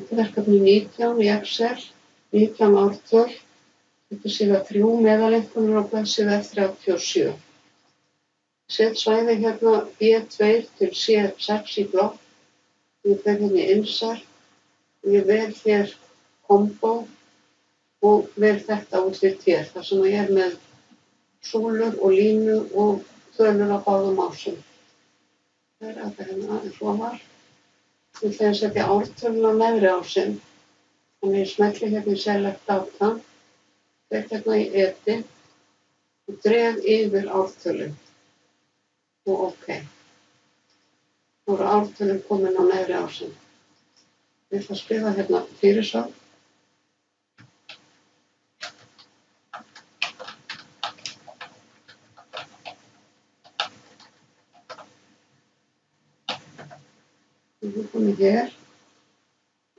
Þetta er verkefni 19 í Excel, 19 ártöl. Þetta er síða 3 meðaleinkunnir á blaðsíðu F37. Set svæði hérna B2 til C6 í blokk. Ég fer hérna í insert. Ég vel hér kombo og vel þetta útlit hér. Þar sem ég er með súlur og línu og tölur á báðum ásum. Það er þetta hérna eins og var. Ég ætla að setja ártöluna á neðri ásinn. Þannig ég smelli hérna í select data, fer hérna í edit og dreg yfir ártölu. Og OK. Nú eru ártölun komin á neðri ásinn. Ég ætla að skrifa hérna fyrirsögn. Ég er komin hér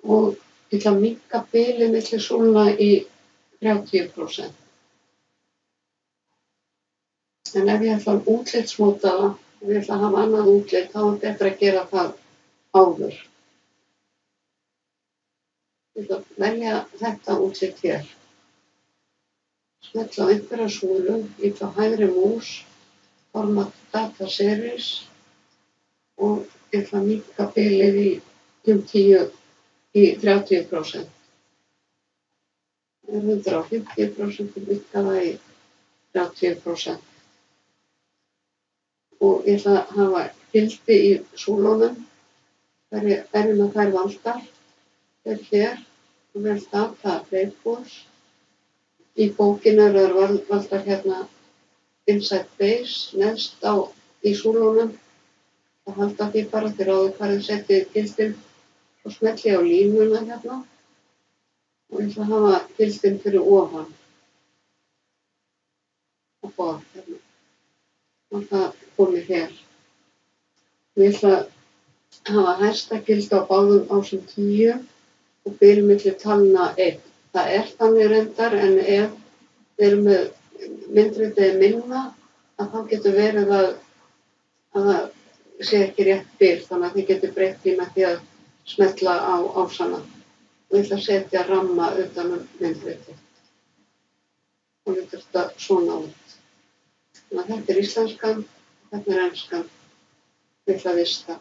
og ég ætla að minnka bilið milli súlna í 30%. En ef ég ætla að útlitsmóta það, ef ég ætla að hafa annað útlit, þá er betra að gera það áður. Ég ætla að velja þetta útlit hér. Smella á einhverja súlu, ég ætla hægri mús, format data series og ég ætla að minnka bilið í 30%. 150% og minnka það í 30%. Og ég ætla að hafa gildi í súlunum. Verjum að þær valdar. Fer hér og vel data labels. Í bókinu eru þær valdar hérna inside base, neðst í súlunum. Það halda því bara til ráðu hvað þið setið gildin og smelli á línuna hérna og ég ætla að hafa gildin fyrir ofan og bort hérna og það komið hér. Ég ætla að hafa hæsta gild á báðum ásum 10 og bil milli talna 1. Það er þannig reyndar en ef við erum með myndritið minna að þá getur verið að það sé ekki rétt bil, þannig að þið getur breytt því með því að smetla á ásana. Og ég ætla að setja ramma utan myndritið. Og lítur þetta svona út. Þannig að þetta er íslenskan, þetta er enskan. Ég ætla að vista.